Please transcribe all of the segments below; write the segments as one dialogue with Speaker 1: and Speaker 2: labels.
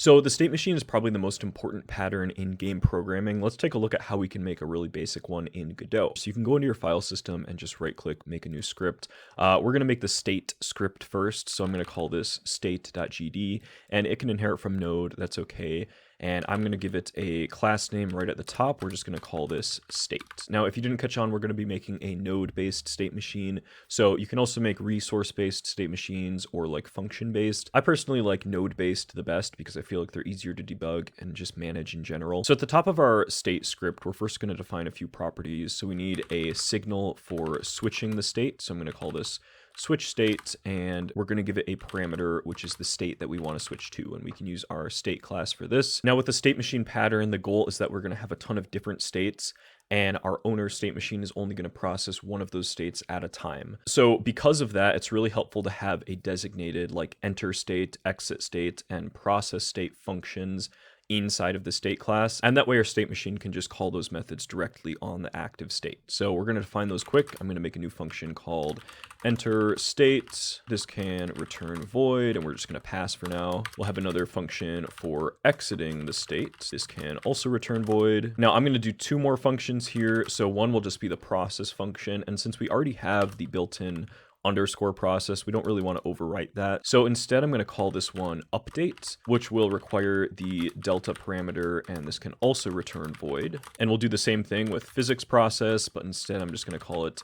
Speaker 1: So the state machine is probably the most important pattern in game programming. Let's take a look at how we can make a really basic one in Godot. So you can go into your file system and just right click, make a new script. We're going to make the state script first. So I'm going to call this state.gd and it can inherit from node. That's okay. And I'm going to give it a class name right at the top. We're just going to call this state. Now, if you didn't catch on, we're going to be making a node-based state machine. So you can also make resource-based state machines or like function-based. I personally like node-based the best because I feel like they're easier to debug and just manage in general. So at the top of our state script, we're first going to define a few properties. So we need a signal for switching the state. So I'm going to call this switch state, and we're going to give it a parameter, which is the state that we want to switch to, and we can use our state class for this. Now with the state machine pattern, the goal is that we're going to have a ton of different states, and our owner state machine is only going to process one of those states at a time. So because of that, it's really helpful to have a designated like enter state, exit state, and process state functions inside of the state class, and that way our state machine can just call those methods directly on the active state. So we're going to define those quick. I'm going to make a new function called enter state. This can return void, and we're just going to pass for now. We'll have another function for exiting the state. This can also return void. Now I'm going to do two more functions here. So one will just be the process function, and since we already have the built-in underscore process, we don't really want to overwrite that. So instead, I'm going to call this one update, which will require the delta parameter, and this can also return void. And we'll do the same thing with physics process, but instead I'm just going to call it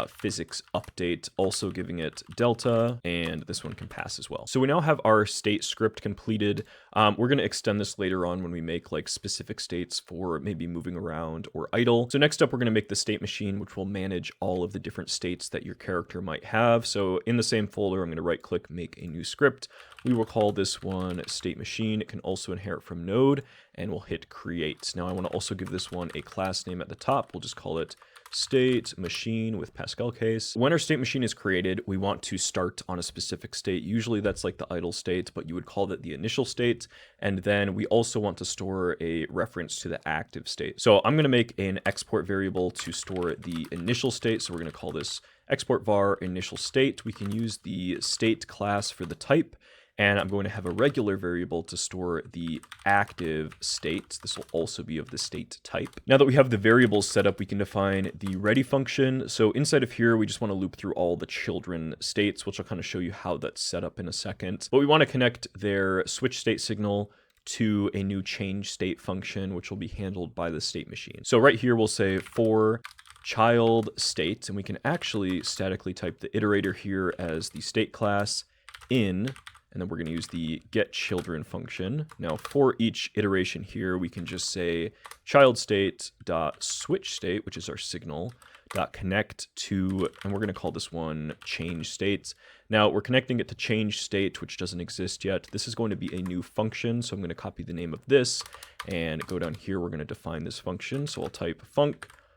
Speaker 1: physics update, also giving it delta, and this one can pass as well. So we now have our state script completed. We're going to extend this later on when we make like specific states for maybe moving around or idle. So next up, we're going to make the state machine, which will manage all of the different states that your character might have. So in the same folder, I'm going to right click, make a new script. We will call this one state machine. It can also inherit from node, and we'll hit create. Now I want to also give this one a class name at the top. We'll just call it state machine with Pascal case. When our state machine is created, we want to start on a specific state. Usually that's like the idle state, but you would call that the initial state. And then we also want to store a reference to the active state. So I'm going to make an export variable to store the initial state. So we're going to call this export var initial state. We can use the state class for the type. And I'm going to have a regular variable to store the active state. This will also be of the state type. Now that we have the variables set up, we can define the ready function. So inside of here, we just want to loop through all the children states, which I'll kind of show you how that's set up in a second. But we want to connect their switch state signal to a new change state function, which will be handled by the state machine. So right here, we'll say for child state, and we can actually statically type the iterator here as the state class in, and then we're going to use the getChildren function. Now for each iteration here, we can just say child state dot switch state, which is our signal, dot connect to, and we're going to call this one change state. Now we're connecting it to change state, which doesn't exist yet. This is going to be a new function. So I'm going to copy the name of this and go down here. We're going to define this function. So I'll type func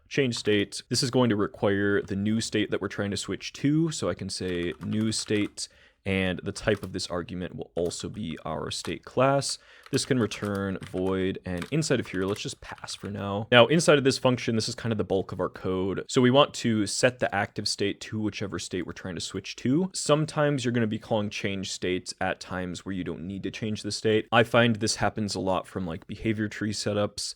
Speaker 1: change state. This is going to require the new state that we're trying to switch to. So I can say new state, and the type of this argument will also be our state class. This can return void, and inside of here, let's just pass for now. Now, inside of this function, this is kind of the bulk of our code. So we want to set the active state to whichever state we're trying to switch to. Sometimes you're going to be calling change states at times where you don't need to change the state. I find this happens a lot from like behavior tree setups,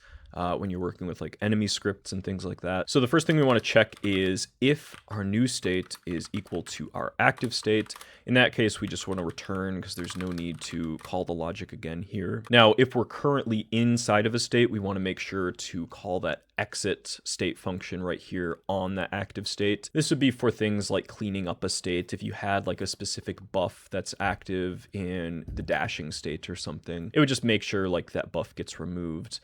Speaker 1: when you're working with like enemy scripts and things like that. So the first thing we want to check is if our new state is equal to our active state. In that case, we just want to return because there's no need to call the logic again here. Now, if we're currently inside of a state, we want to make sure to call that exit state function right here on the active state. This would be for things like cleaning up a state. If you had like a specific buff that's active in the dashing state or something, it would just make sure like that buff gets removed.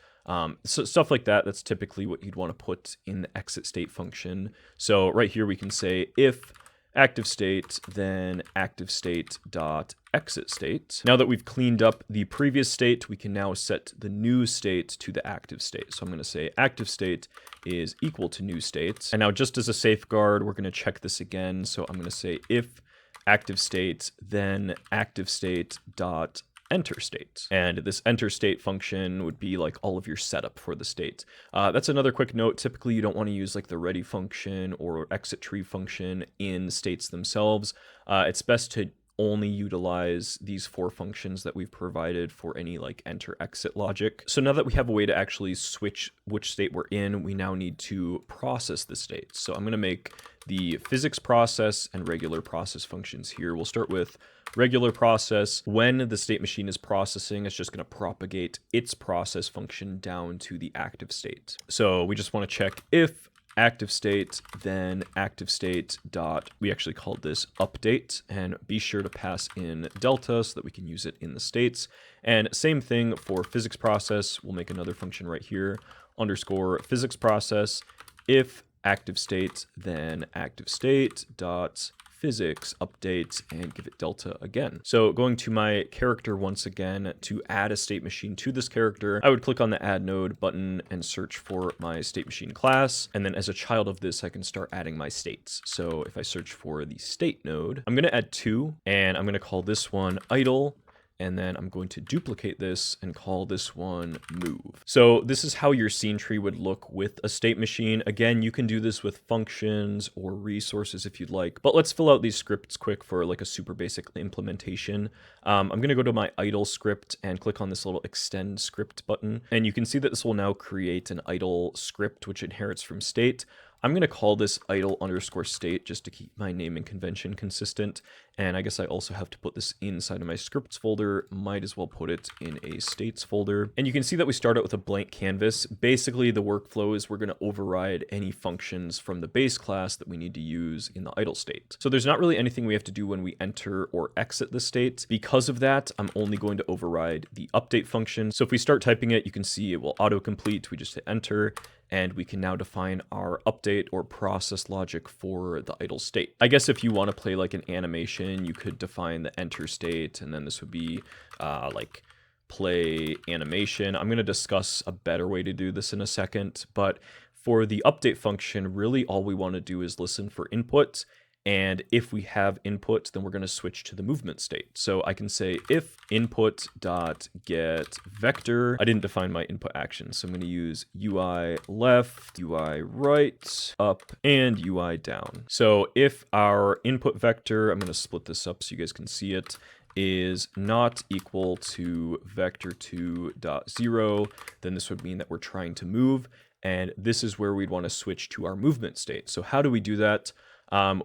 Speaker 1: So stuff like that, that's typically what you'd want to put in the exit state function. So right here we can say if active state, then active state dot exit state. Now that we've cleaned up the previous state, we can now set the new state to the active state. So I'm going to say active state is equal to new state. And now just as a safeguard, we're going to check this again. So I'm going to say if active state, then active state dot enter state. And this enter state function would be like all of your setup for the state. That's another quick note. Typically, you don't want to use like the ready function or exit tree function in states themselves. It's best to only utilize these 4 functions that we've provided for any like enter exit logic. So now that we have a way to actually switch which state we're in, we now need to process the state. So I'm going to make the physics process and regular process functions here. We'll start with regular process. When the state machine is processing, it's just going to propagate its process function down to the active state. So we just want to check if active state, then active state dot, we actually called this update, and be sure to pass in delta so that we can use it in the states. And same thing for physics process. We'll make another function right here, underscore physics process. If active state, then active state dot physics update, and give it delta again. So going to my character once again, to add a state machine to this character, I would click on the add node button and search for my state machine class. And then as a child of this, I can start adding my states. So if I search for the state node, I'm going to add 2, and I'm going to call this one idle. And then I'm going to duplicate this and call this one move. So this is how your scene tree would look with a state machine. Again, you can do this with functions or resources if you'd like, but let's fill out these scripts quick for like a super basic implementation. I'm going to go to my idle script and click on this little extend script button. And you can see that this will now create an idle script, which inherits from state. I'm going to call this idle underscore state just to keep my naming convention consistent. And I guess I also have to put this inside of my scripts folder. Might as well put it in a states folder. And you can see that we start out with a blank canvas. Basically, the workflow is we're going to override any functions from the base class that we need to use in the idle state. So there's not really anything we have to do when we enter or exit the state. Because of that, I'm only going to override the update function. So if we start typing it, you can see it will autocomplete. We just hit enter. And we can now define our update or process logic for the idle state. I guess if you want to play like an animation, you could define the enter state, and then this would be like play animation. I'm going to discuss a better way to do this in a second, but for the update function, really all we want to do is listen for input. And if we have input, then we're going to switch to the movement state. So I can say if input dot get vector. I didn't define my input action, so I'm going to use UI left, UI right, up, and UI down. So if our input vector, I'm going to split this up so you guys can see it, is not equal to vector2.0, then this would mean that we're trying to move. And this is where we'd want to switch to our movement state. So how do we do that?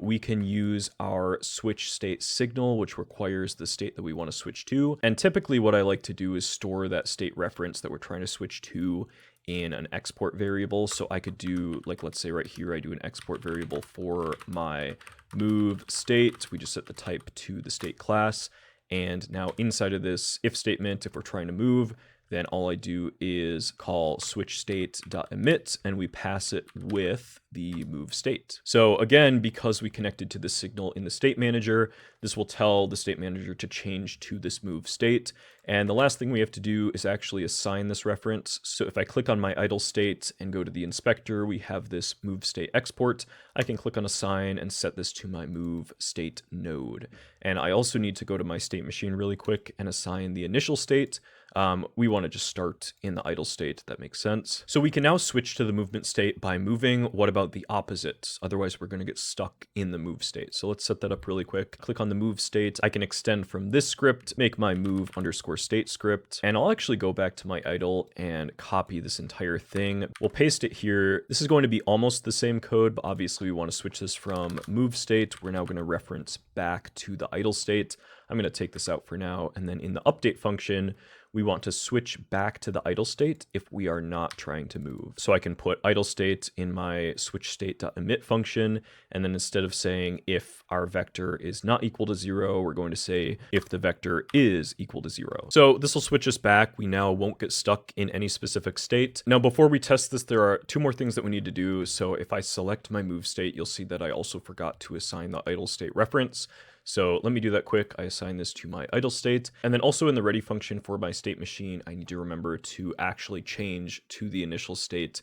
Speaker 1: We can use our switch state signal, which requires the state that we want to switch to. And typically what I like to do is store that state reference that we're trying to switch to in an export variable. So I could do, like, let's say right here, I do an export variable for my move state. We just set the type to the state class. And now inside of this if statement, if we're trying to move, then all I do is call switch state.emit, and we pass it with the move state. So again, because we connected to the signal in the state manager, this will tell the state manager to change to this move state. And the last thing we have to do is actually assign this reference. So if I click on my idle state and go to the inspector, we have this move state export. I can click on assign and set this to my move state node. And I also need to go to my state machine really quick and assign the initial state. We want to just start in the idle state. That makes sense. So we can now switch to the movement state by moving. What about the opposite? Otherwise, we're going to get stuck in the move state. So let's set that up really quick. Click on the move state. I can extend from this script, make my move underscore state script, and I'll actually go back to my idle and copy this entire thing. We'll paste it here. This is going to be almost the same code, but obviously we want to switch this from move state. We're now going to reference back to the idle state. I'm going to take this out for now. And then in the update function, we want to switch back to the idle state if we are not trying to move. So I can put idle state in my switch state.emit function. And then instead of saying if our vector is not equal to 0, we're going to say if the vector is equal to 0. So this will switch us back. We now won't get stuck in any specific state. Now, before we test this, there are 2 more things that we need to do. So if I select my move state, you'll see that I also forgot to assign the idle state reference. So let me do that quick. I assign this to my idle state. And then also in the ready function for my state machine, I need to remember to actually change to the initial state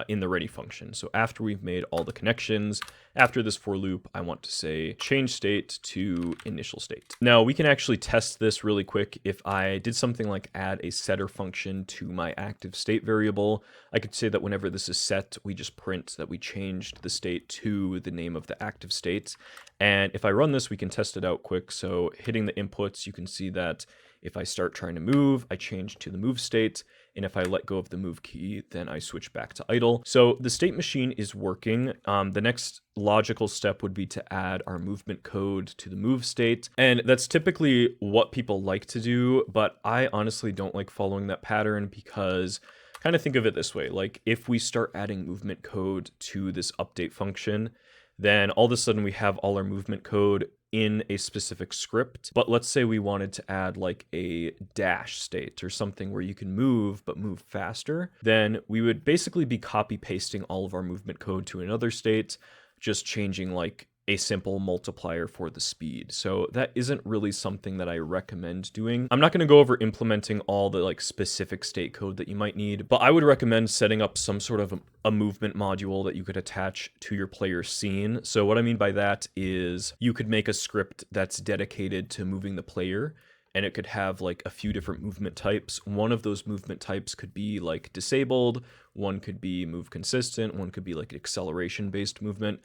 Speaker 1: in the ready function. So after we've made all the connections, after this for loop, I want to say change state to initial state. Now we can actually test this really quick. If I did something like add a setter function to my active state variable, I could say that whenever this is set, we just print that we changed the state to the name of the active state. And if I run this, we can test it out quick. So hitting the inputs, you can see that if I start trying to move, I change to the move state. And if I let go of the move key, then I switch back to idle. So the state machine is working. The next logical step would be to add our movement code to the move state. And that's typically what people like to do, but I honestly don't like following that pattern because kind of think of it this way. Like if we start adding movement code to this update function, then all of a sudden we have all our movement code in a specific script. But let's say we wanted to add like a dash state or something where you can move, but move faster. Then we would basically be copy pasting all of our movement code to another state, just changing like a simple multiplier for the speed. So that isn't really something that I recommend doing. I'm not going to go over implementing all the like specific state code that you might need, but I would recommend setting up some sort of a movement module that you could attach to your player scene. So what I mean by that is you could make a script that's dedicated to moving the player, and it could have like a few different movement types. One of those movement types could be like disabled, one could be move consistent, one could be like acceleration based movement,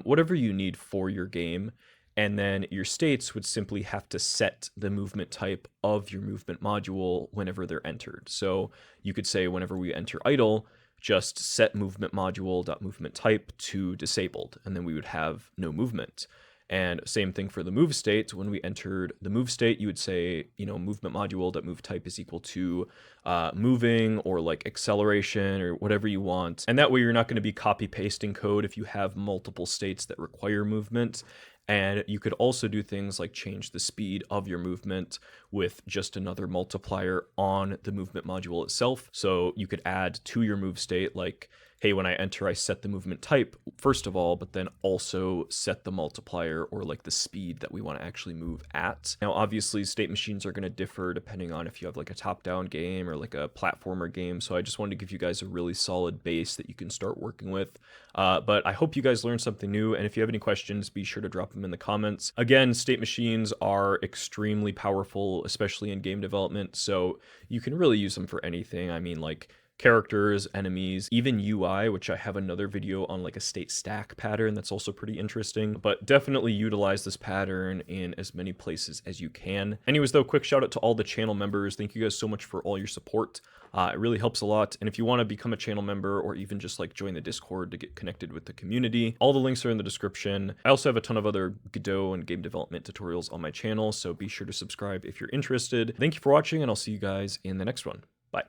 Speaker 1: whatever you need for your game. And then your states would simply have to set the movement type of your movement module whenever they're entered. So you could say whenever we enter idle, just set movement module.movement type to disabled, and then we would have no movement. And same thing for the move state. When we entered the move state, you would say, movement module.move type is equal to moving or like acceleration or whatever you want. And that way you're not going to be copy pasting code if you have multiple states that require movement. And you could also do things like change the speed of your movement with just another multiplier on the movement module itself. So you could add to your move state like, hey, when I enter, I set the movement type first of all, but then also set the multiplier or like the speed that we want to actually move at. Now, obviously, state machines are going to differ depending on if you have like a top-down game or like a platformer game. So I just wanted to give you guys a really solid base that you can start working with. But I hope you guys learned something new. And if you have any questions, be sure to drop them in the comments. Again, state machines are extremely powerful, especially in game development. So you can really use them for anything. I mean, like characters, enemies, even UI, which I have another video on like a state stack pattern that's also pretty interesting, but definitely utilize this pattern in as many places as you can. Anyways, though, quick shout out to all the channel members. Thank you guys so much for all your support. It really helps a lot. And if you want to become a channel member or even just like join the Discord to get connected with the community, all the links are in the description. I also have a ton of other Godot and game development tutorials on my channel, so be sure to subscribe if you're interested. Thank you for watching, and I'll see you guys in the next one. Bye.